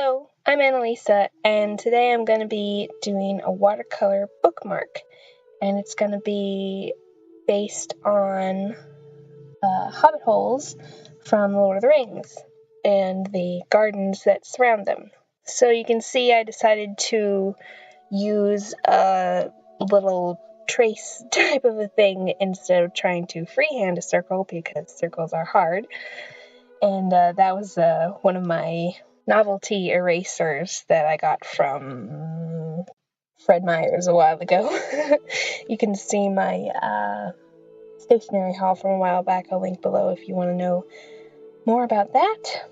Hello, I'm Annalisa, and today I'm going to be doing a watercolor bookmark, and it's going to be based on hobbit holes from Lord of the Rings and the gardens that surround them. So you can see I decided to use a little trace type of a thing instead of trying to freehand a circle because circles are hard. And that was one of my novelty erasers that I got from Fred Meyer's a while ago. You can see my stationery haul from a while back. I'll link below if you want to know more about that.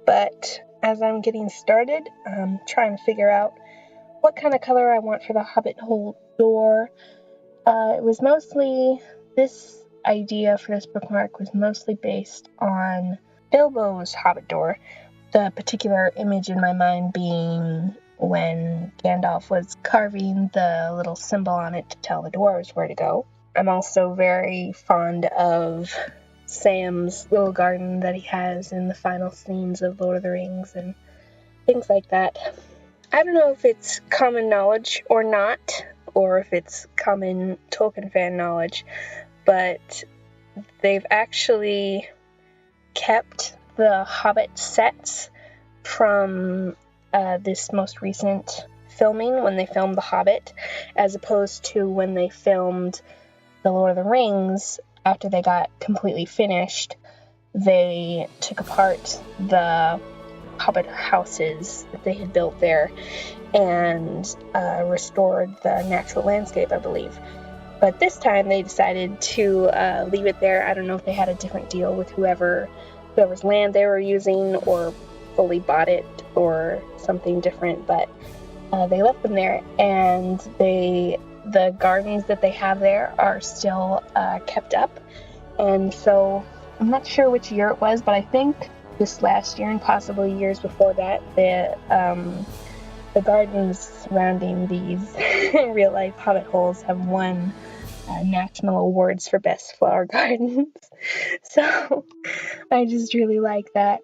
But as I'm getting started, I'm trying to figure out what kind of color I want for the hobbit hole door. This idea for this bookmark was mostly based on Bilbo's hobbit door, the particular image in my mind being when Gandalf was carving the little symbol on it to tell the dwarves where to go. I'm also very fond of Sam's little garden that he has in the final scenes of Lord of the Rings and things like that. I don't know if it's common knowledge or not, or if it's common Tolkien fan knowledge, but they've actually kept the Hobbit sets from this most recent filming when they filmed The Hobbit, as opposed to when they filmed The Lord of the Rings. After they got completely finished, they took apart the Hobbit houses that they had built there and restored the natural landscape, I believe. But this time they decided to leave it there. I don't know if they had a different deal with whoever's land they were using, or fully bought it, or something different, but they left them there, and the gardens that they have there are still kept up. And so I'm not sure which year it was, but I think this last year and possibly years before that, the gardens surrounding these real life hobbit holes have won national awards for best flower gardens. So I just really like that.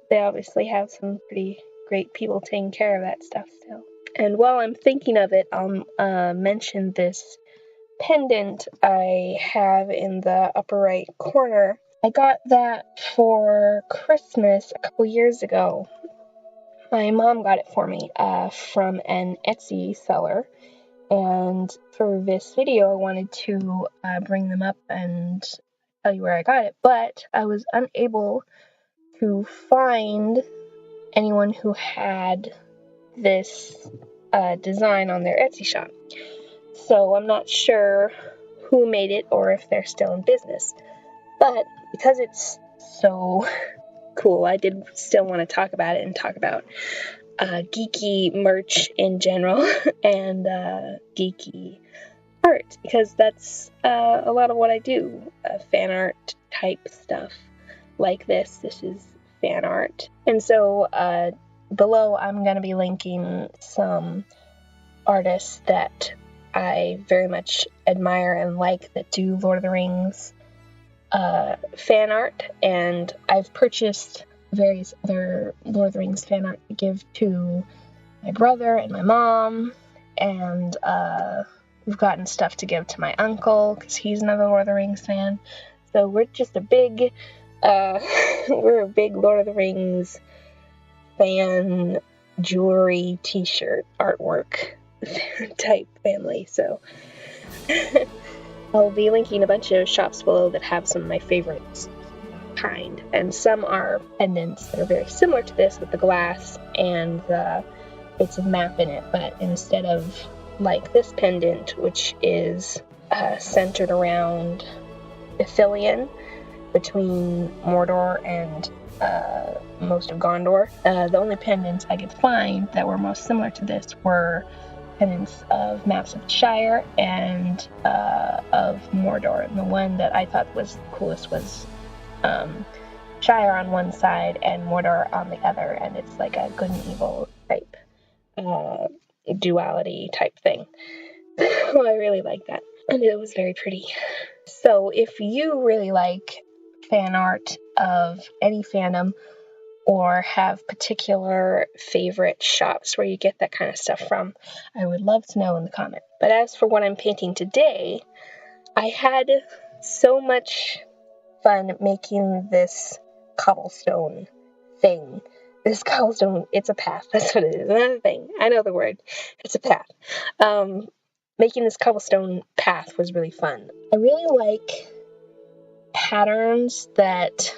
They obviously have some pretty great people taking care of that stuff still. And while I'm thinking of it, I'll mention this pendant I have in the upper right corner. I got that for Christmas a couple years ago. My mom got it for me from an Etsy seller. And for this video, I wanted to bring them up and tell you where I got it. But I was unable to find anyone who had this design on their Etsy shop. So I'm not sure who made it or if they're still in business. But because it's so cool, I did still want to talk about it and talk about geeky merch in general and geeky art, because that's a lot of what I do, fan art type stuff like this. This is fan art. And so below I'm going to be linking some artists that I very much admire and like that do Lord of the Rings fan art, and I've purchased various other Lord of the Rings fan art to give to my brother and my mom, and we've gotten stuff to give to my uncle because he's another Lord of the Rings fan. So we're just a big Lord of the Rings fan jewelry t-shirt artwork type family. So I'll be linking a bunch of shops below that have some of my favorites kind, and some are pendants that are very similar to this with the glass and the bits of map in it, but instead of like this pendant, which is centered around Ithilien between Mordor and most of Gondor, the only pendants I could find that were most similar to this were pendants of maps of the Shire and of Mordor, and the one that I thought was the coolest was Shire on one side and Mordor on the other, and it's like a good and evil type duality type thing. Well, I really like that, and it was very pretty. So if you really like fan art of any fandom, or have particular favorite shops where you get that kind of stuff from, I would love to know in the comments. But as for what I'm painting today, I had so much fun making this cobblestone thing. This cobblestone, it's a path. That's what it is. Another thing. I know the word. It's a path. Making this cobblestone path was really fun. I really like patterns that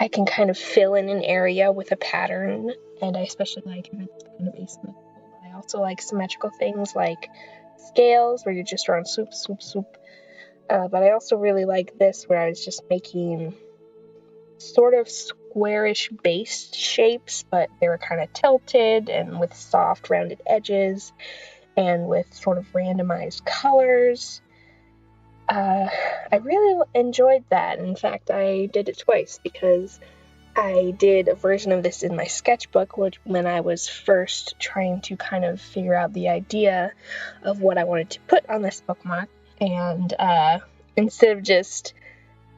I can kind of fill in an area with a pattern, and I especially like if it's kind of asymmetrical. I also like symmetrical things like scales, where you're just drawing swoop, swoop, swoop. But I also really like this, where I was just making sort of squarish base shapes, but they were kind of tilted and with soft, rounded edges, and with sort of randomized colors. I really enjoyed that. In fact, I did it twice because I did a version of this in my sketchbook when I was first trying to kind of figure out the idea of what I wanted to put on this bookmark. And instead of just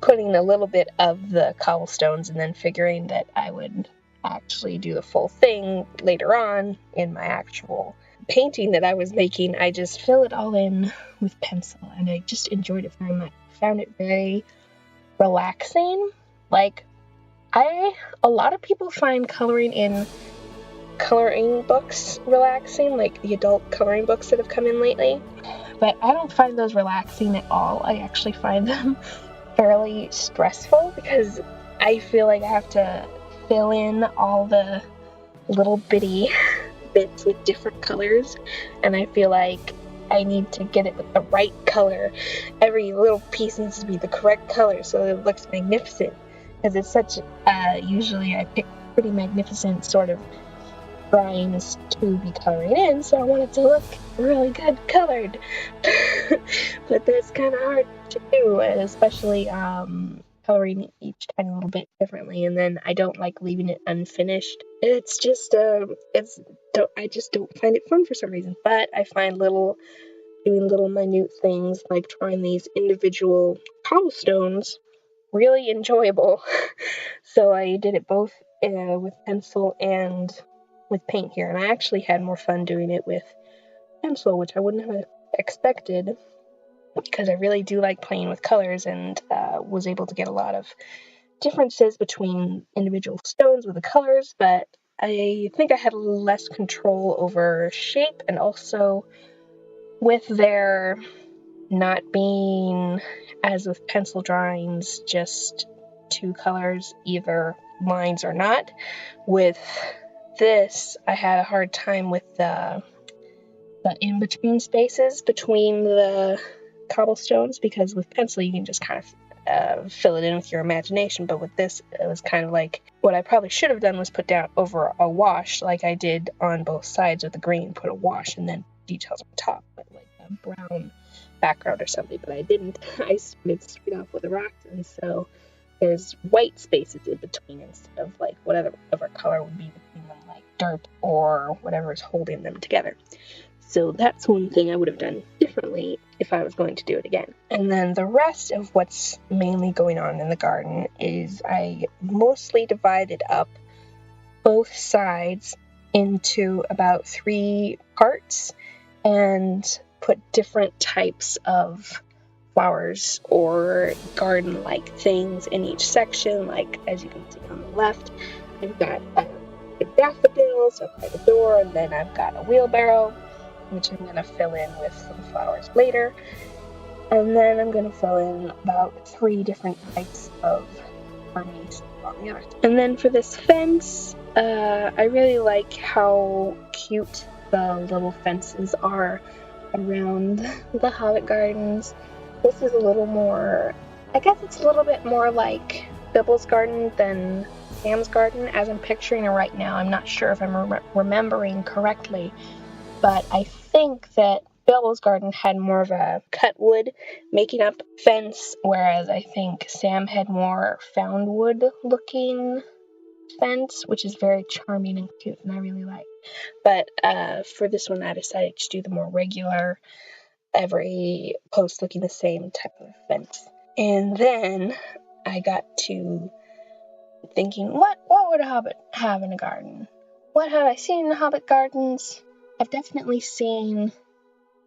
putting a little bit of the cobblestones and then figuring that I would actually do the full thing later on in my actual painting that I was making, I just fill it all in with pencil, and I just enjoyed it very much. I found it very relaxing. Like, a lot of people find coloring books relaxing, like the adult coloring books that have come in lately, but I don't find those relaxing at all. I actually find them fairly stressful because I feel like I have to fill in all the little bitty bits with different colors, and I feel like I need to get it with the right color. Every little piece needs to be the correct color so it looks magnificent, because it's such usually I pick pretty magnificent sort of drawings to be coloring in, so I want it to look really good colored. But that's kind of hard to do, especially coloring each tiny little bit differently, and then I don't like leaving it unfinished. It's just I just don't find it fun for some reason. But I find doing little minute things like drawing these individual cobblestones really enjoyable. So I did it both with pencil and with paint here, and I actually had more fun doing it with pencil, which I wouldn't have expected, because I really do like playing with colors, and was able to get a lot of differences between individual stones with the colors, but I think I had a little less control over shape, and also with their not being, as with pencil drawings, just two colors, either lines or not. With this, I had a hard time with the in-between spaces between the cobblestones, because with pencil you can just kind of fill it in with your imagination, but with this it was kind of like, what I probably should have done was put down over a wash like I did on both sides with the green, put a wash and then details on top, but like a brown background or something, but I didn't. I started straight off with a rock, and so there's white spaces in between instead of like whatever color would be between them, like dirt or whatever is holding them together. So that's one thing I would have done differently if I was going to do it again. And then the rest of what's mainly going on in the garden is I mostly divided up both sides into about 3 parts and put different types of flowers or garden-like things in each section. Like, as you can see on the left, I've got the daffodils up by the door, and then I've got a wheelbarrow, which I'm going to fill in with some flowers later. And then I'm going to fill in about 3 different types of harmonies on the other. And then for this fence, I really like how cute the little fences are around the Hobbit Gardens. This is a little more, I guess it's a little bit more like Bibble's garden than Sam's garden, as I'm picturing it right now. I'm not sure if I'm remembering correctly, but I think that Bibble's garden had more of a cut wood making up fence, whereas I think Sam had more found wood looking fence, which is very charming and cute, and I really like. But for this one, I decided to do the more regular, every post looking the same type of fence. And then I got to thinking, what would a hobbit have in a garden? What have I seen in the Hobbit Gardens? I've definitely seen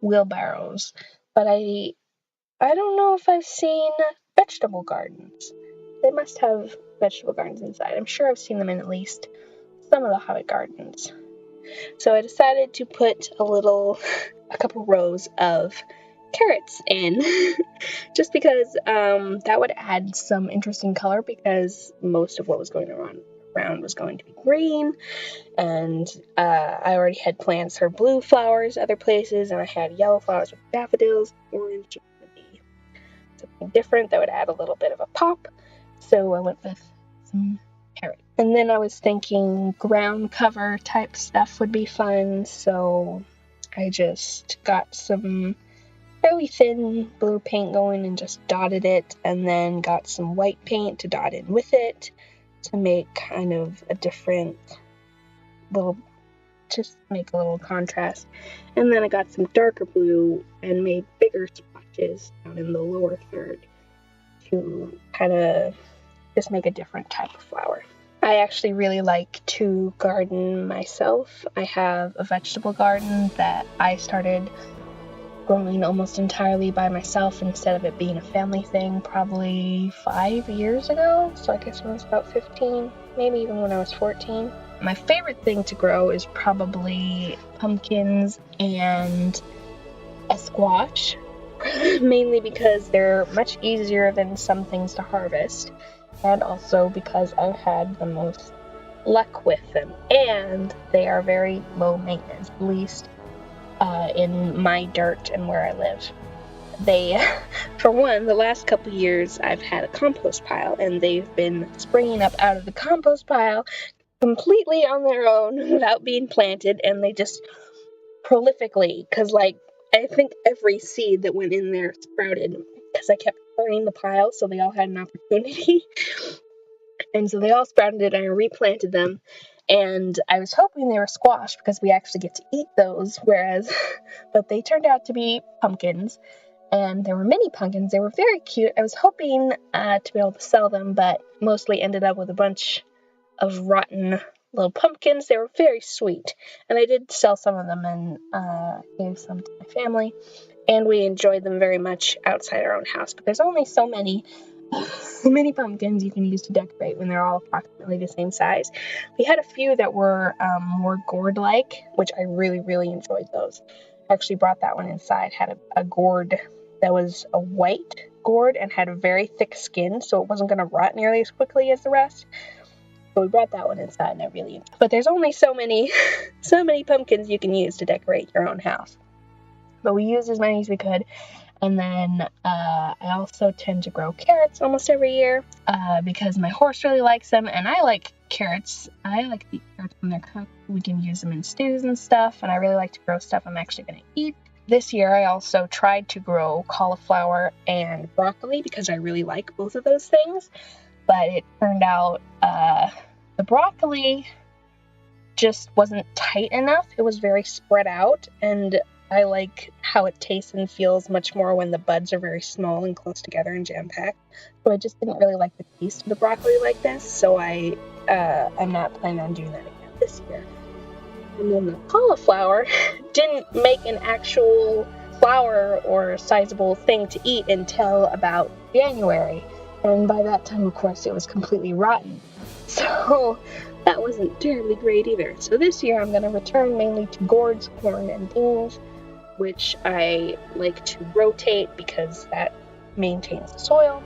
wheelbarrows, but I don't know if I've seen vegetable gardens. They must have vegetable gardens inside. I'm sure I've seen them in at least some of the Hobbit Gardens. So I decided to put a couple rows of carrots in, just because that would add some interesting color, because most of what was going around was going to be green, and I already had plants for blue flowers other places, and I had yellow flowers with daffodils. Orange would be something different that would add a little bit of a pop, so I went with some carrot. And then I was thinking ground cover type stuff would be fun, so I just got some fairly thin blue paint going and just dotted it, and then got some white paint to dot in with it to make kind of a different just make a little contrast. And then I got some darker blue and made bigger splotches down in the lower third to kind of just make a different type of flower. I actually really like to garden myself. I have a vegetable garden that I started growing almost entirely by myself instead of it being a family thing probably 5 years ago. So I guess when I was about 15, maybe even when I was 14. My favorite thing to grow is probably pumpkins and a squash, mainly because they're much easier than some things to harvest, and also because I've had the most luck with them, and they are very low maintenance, at least in my dirt and where I live. They, for one, the last couple years I've had a compost pile, and they've been springing up out of the compost pile completely on their own without being planted, and they just prolifically, because I think every seed that went in there sprouted, because I kept turning the pile so they all had an opportunity. And so they all sprouted and I replanted them, and I was hoping they were squash because we actually get to eat those, but they turned out to be pumpkins, and they were mini pumpkins. They were very cute. I was hoping to be able to sell them, but mostly ended up with a bunch of rotten little pumpkins. They were very sweet, and I did sell some of them and gave some to my family, and we enjoyed them very much outside our own house, but there's only so many mini pumpkins you can use to decorate when they're all approximately the same size. We had a few that were more gourd-like, which I really, really enjoyed those. I actually brought that one inside. Had a gourd that was a white gourd and had a very thick skin, so it wasn't going to rot nearly as quickly as the rest. So we brought that one inside, and I really enjoyed it. But there's only so many pumpkins you can use to decorate your own house. But we used as many as we could. And then I also tend to grow carrots almost every year because my horse really likes them, and I like carrots. I like to eat carrots when they're cooked. We can use them in stews and stuff, and I really like to grow stuff I'm actually going to eat. This year I also tried to grow cauliflower and broccoli because I really like both of those things, but it turned out the broccoli just wasn't tight enough. It was very spread out, and I like how it tastes and feels much more when the buds are very small and close together and jam-packed. So I just didn't really like the taste of the broccoli like this, so I'm not planning on doing that again this year. And then the cauliflower didn't make an actual flower or sizable thing to eat until about January. And by that time, of course, it was completely rotten. So that wasn't terribly great either. So this year I'm going to return mainly to gourds, corn, and beans, which I like to rotate because that maintains the soil,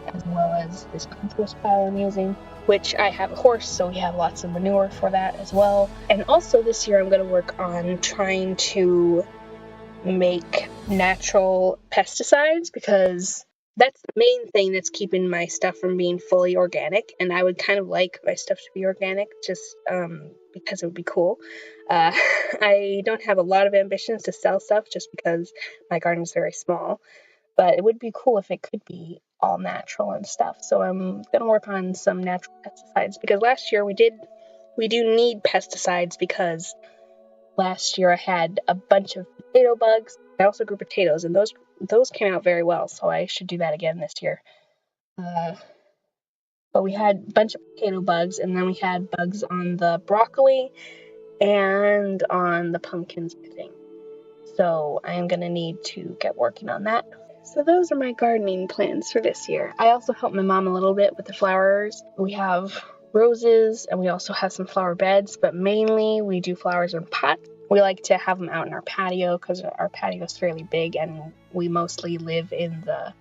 as well as this compost pile I'm using, which I have a horse, so we have lots of manure for that as well. And also this year I'm going to work on trying to make natural pesticides, because that's the main thing that's keeping my stuff from being fully organic, and I would kind of like my stuff to be organic just because it would be cool. I don't have a lot of ambitions to sell stuff just because my garden is very small, but it would be cool if it could be all natural and stuff. So I'm going to work on some natural pesticides, because last year we do need pesticides, because last year I had a bunch of potato bugs. I also grew potatoes, and those came out very well, so I should do that again this year. but we had a bunch of potato bugs, and then we had bugs on the broccoli and on the pumpkins, I think. So I am going to need to get working on that. So those are my gardening plans for this year. I also help my mom a little bit with the flowers. We have roses, and we also have some flower beds, but mainly we do flowers in pots. We like to have them out in our patio because our patio is fairly big, and we mostly live in the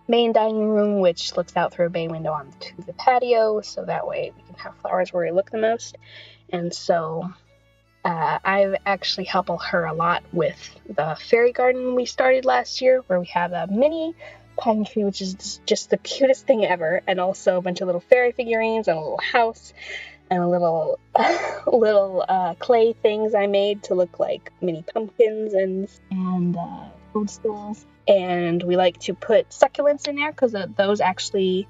main dining room, which looks out through a bay window onto the patio, so that way we can have flowers where we look the most. And so I've actually helped her a lot with the fairy garden we started last year, where we have a mini pine tree, which is just the cutest thing ever, and also a bunch of little fairy figurines and a little house and a little clay things I made to look like mini pumpkins and toadstools. And we like to put succulents in there because those actually,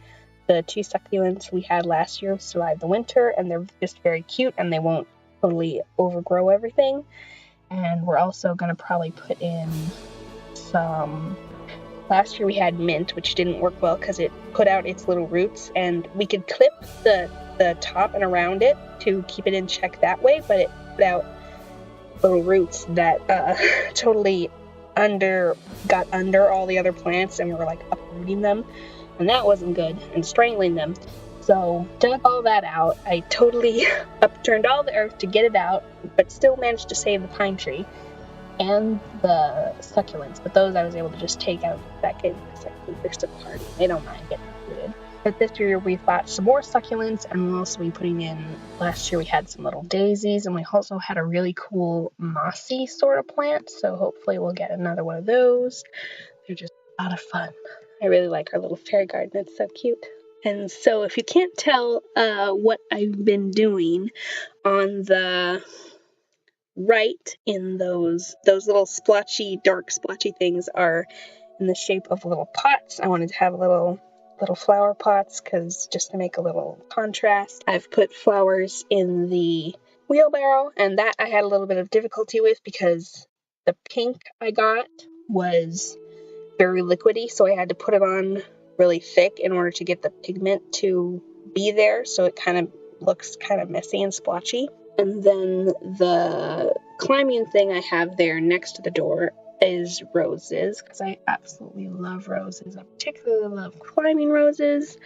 the 2 succulents we had last year survived the winter, and they're just very cute and they won't totally overgrow everything. And we're also going to probably put in some, last year we had mint, which didn't work well because it put out its little roots, and we could clip the top and around it to keep it in check that way, but it put out little roots that totally got under all the other plants, and we were like uprooting them, and that wasn't good, and strangling them. So dug all that out. I totally upturned all the earth to get it out, but still managed to save the pine tree and the succulents. But those I was able to just take out back in because I think they're still hardy. They don't mind getting included. But this year we've bought some more succulents, and we'll also be putting in, last year we had some little daisies, and we also had a really cool mossy sort of plant, so hopefully we'll get another one of those. They're just a lot of fun. I really like our little fairy garden. It's so cute. And so if you can't tell what I've been doing, on the right in those little splotchy, dark splotchy things are in the shape of little pots. I wanted to have little flower pots because just to make a little contrast. I've put flowers in the wheelbarrow, and that I had a little bit of difficulty with because the pink I got was very liquidy, so I had to put it on really thick in order to get the pigment to be there, so it kind of looks kind of messy and splotchy. And then the climbing thing I have there next to the door is roses, because I absolutely love roses. I particularly love climbing roses,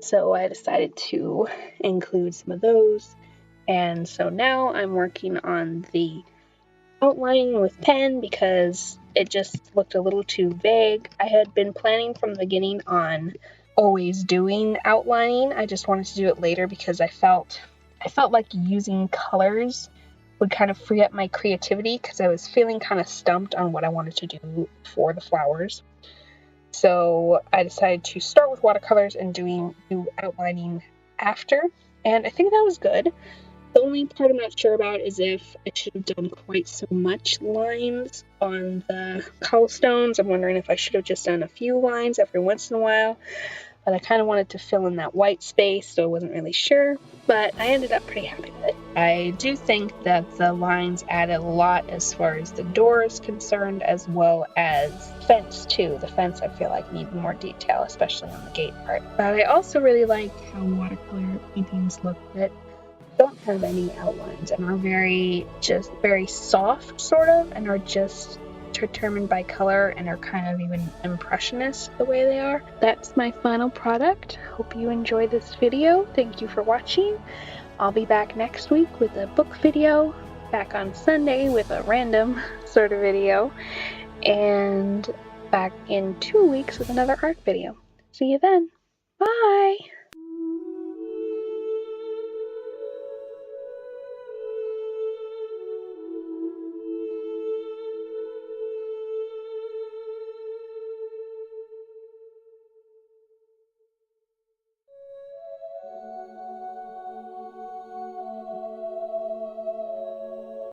so I decided to include some of those. And so now I'm working on the outlining with pen because it just looked a little too vague. I had been planning from the beginning on always doing outlining. I just wanted to do it later because I felt like using colors would kind of free up my creativity because I was feeling kind of stumped on what I wanted to do for the flowers. So I decided to start with watercolors and do outlining after, and I think that was good. The only part I'm not sure about is if I should have done quite so much lines on the cobblestones. I'm wondering if I should have just done a few lines every once in a while. But I kind of wanted to fill in that white space, so I wasn't really sure. But I ended up pretty happy with it. I do think that the lines added a lot as far as the door is concerned, as well as fence too. The fence I feel like needed more detail, especially on the gate part. But I also really like how watercolor paintings look that don't have any outlines and are very soft sort of, and are just determined by color and are kind of even impressionist the way they are. That's my final product. Hope you enjoy this video. Thank you for watching. I'll be back next week with a book video, back on Sunday with a random sort of video, and back in 2 weeks with another art video. See you then. Bye!